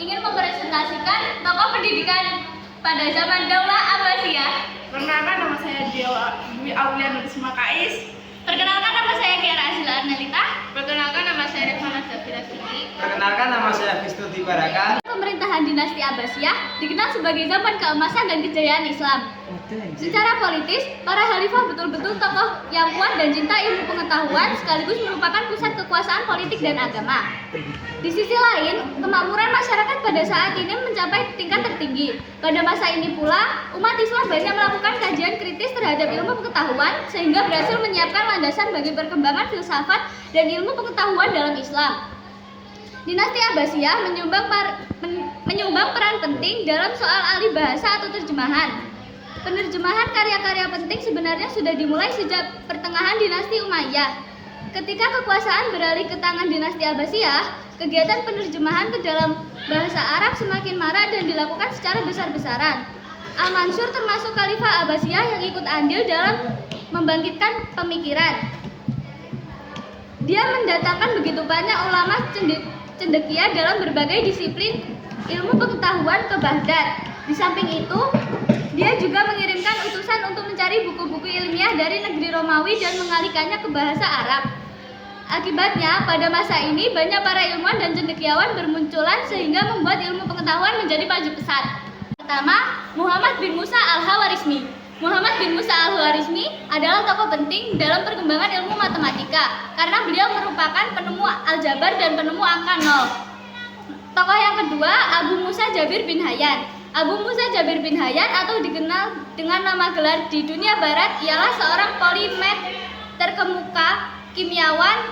ingin mempresentasikan tokoh pendidikan pada zaman Daulah Abbasiyah. Perkenalkan, nama saya Dwi Aulia Nurisma Kais. Perkenalkan, nama saya Kiara Azila Arnalita. Perkenalkan, nama saya Rifana Zafira Siti. Perkenalkan, nama saya Vistuti Baraka. Pemerintahan dinasti Abbasiyah dikenal sebagai zaman keemasan dan kejayaan Islam. Secara politis, para khalifah betul-betul tokoh yang kuat dan cinta ilmu pengetahuan sekaligus merupakan pusat kekuasaan politik dan agama. Di sisi lain, kemakmuran masyarakat pada saat ini mencapai tingkat tertinggi. Pada masa ini pula, umat Islam banyak melakukan kajian kritis terhadap ilmu pengetahuan sehingga berhasil menyiapkan landasan bagi perkembangan filsafat dan ilmu pengetahuan dalam Islam. Dinasti Abbasiyah menyumbang peran penting dalam soal alih bahasa atau terjemahan. Penerjemahan karya-karya penting sebenarnya sudah dimulai sejak pertengahan dinasti Umayyah. Ketika kekuasaan beralih ke tangan dinasti Abbasiyah, kegiatan penerjemahan ke dalam bahasa Arab semakin marak dan dilakukan secara besar-besaran. Al-Mansur termasuk Khalifah Abbasiyah yang ikut andil dalam membangkitkan pemikiran. Dia mendatangkan begitu banyak ulama cendekia dalam berbagai disiplin ilmu pengetahuan ke Baghdad. Di samping itu, dia juga mengirimkan utusan untuk mencari buku-buku ilmiah dari negeri Romawi dan mengalihkannya ke bahasa Arab. Akibatnya, pada masa ini banyak para ilmuwan dan cendekiawan bermunculan sehingga membuat ilmu pengetahuan menjadi maju pesat. Pertama, Muhammad bin Musa al-Khawarizmi. Muhammad bin Musa al-Khawarizmi adalah tokoh penting dalam perkembangan ilmu matematika karena beliau merupakan penemu aljabar dan penemu angka nol. Tokoh yang kedua, Abu Musa Jabir bin Hayyan. Abu Musa Jabir bin Hayyan atau dikenal dengan nama gelar di dunia barat ialah seorang polimet terkemuka, kimiawan,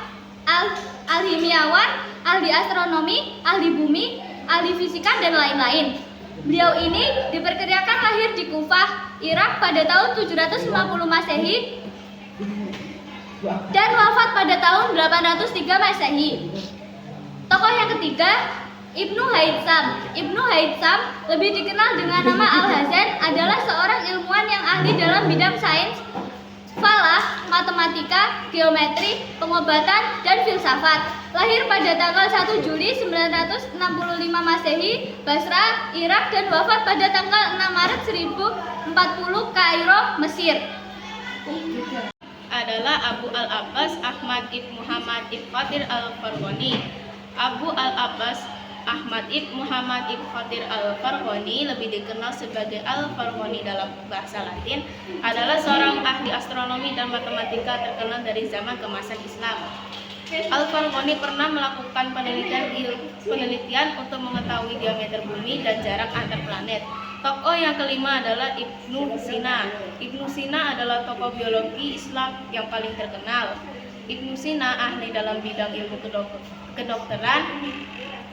alhimiawan, ahli astronomi, ahli bumi, ahli fisika, dan lain-lain. Beliau ini diperkirakan lahir di Kufah, Irak pada tahun 750 Masehi dan wafat pada tahun 803 Masehi. Tokoh yang ketiga, Ibnu Haytham. Ibnu Haytham, lebih dikenal dengan nama Al-Hazan, adalah seorang ilmuwan yang ahli dalam bidang sains, falak, matematika, geometri, pengobatan, dan filsafat. Lahir pada tanggal 1 Juli 965 Masehi, Basra, Irak, dan wafat pada tanggal 6 Maret 1040, Kairo, Mesir. Adalah Abu al-Abbas Ahmad ibn Muhammad ibn Fatir al-Farghani. Abu al-Abbas Ahmad ibn Muhammad ibn Fatir al-Farghani, lebih dikenal sebagai Al-Farghani dalam bahasa Latin, adalah seorang ahli astronomi dan matematika terkenal dari zaman keemasan Islam. Al-Farghani pernah melakukan penelitian untuk mengetahui diameter bumi dan jarak antar planet. Tokoh yang kelima adalah Ibnu Sina. Ibnu Sina adalah tokoh biologi Islam yang paling terkenal. Ibnu Sina ahli dalam bidang ilmu kedokteran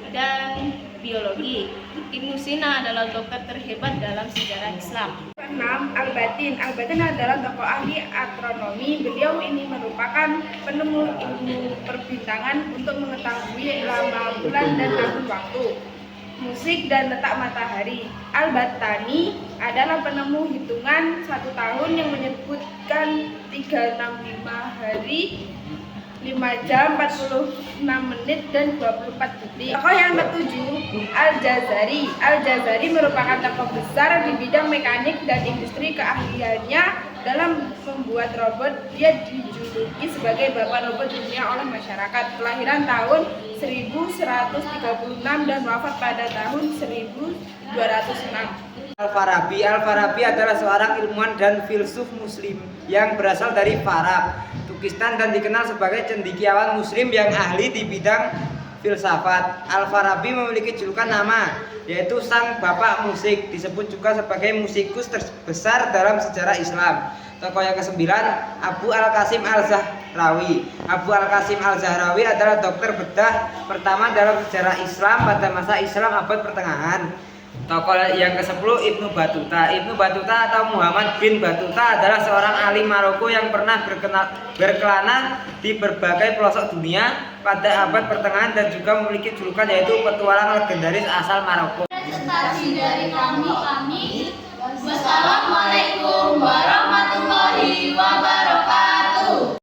dan biologi. Ibnu Sina adalah dokter terhebat dalam sejarah Islam. 6. Al-Batin. Al-Batin adalah tokoh ahli astronomi. Beliau ini merupakan penemu ilmu perbintangan untuk mengetahui lama bulan dan tahun waktu, musik, dan letak matahari. Al-Battani adalah penemu hitungan 1 tahun yang menyebutkan 365 hari, 5 jam, 46 menit, dan 24 detik. Tokoh yang ketujuh, Al-Jazari. Al-Jazari merupakan tokoh besar di bidang mekanik dan industri. Keahliannya dalam membuat robot. Dia dijuluki sebagai bapak robot dunia oleh masyarakat. Kelahiran tahun 1136 dan wafat pada tahun 1206. Al-Farabi. Al-Farabi adalah seorang ilmuwan dan filsuf muslim yang berasal dari Farab, Turkistan, dan dikenal sebagai cendekiawan muslim yang ahli di bidang filsafat. Al-Farabi memiliki julukan nama, yaitu sang bapak musik. Disebut juga sebagai musikus terbesar dalam sejarah Islam. Tokoh yang kesembilan, Abu Al-Qasim Al-Zahrawi. Abu Al-Qasim Al-Zahrawi adalah dokter bedah pertama dalam sejarah Islam pada masa Islam abad pertengahan. Tokoh yang ke-10, Ibnu Battuta. Ibnu Battuta atau Muhammad bin Battuta adalah seorang alim Maroko yang pernah berkelana di berbagai pelosok dunia pada abad pertengahan dan juga memiliki julukan yaitu petualang legendaris asal Maroko. Presentasi dari kami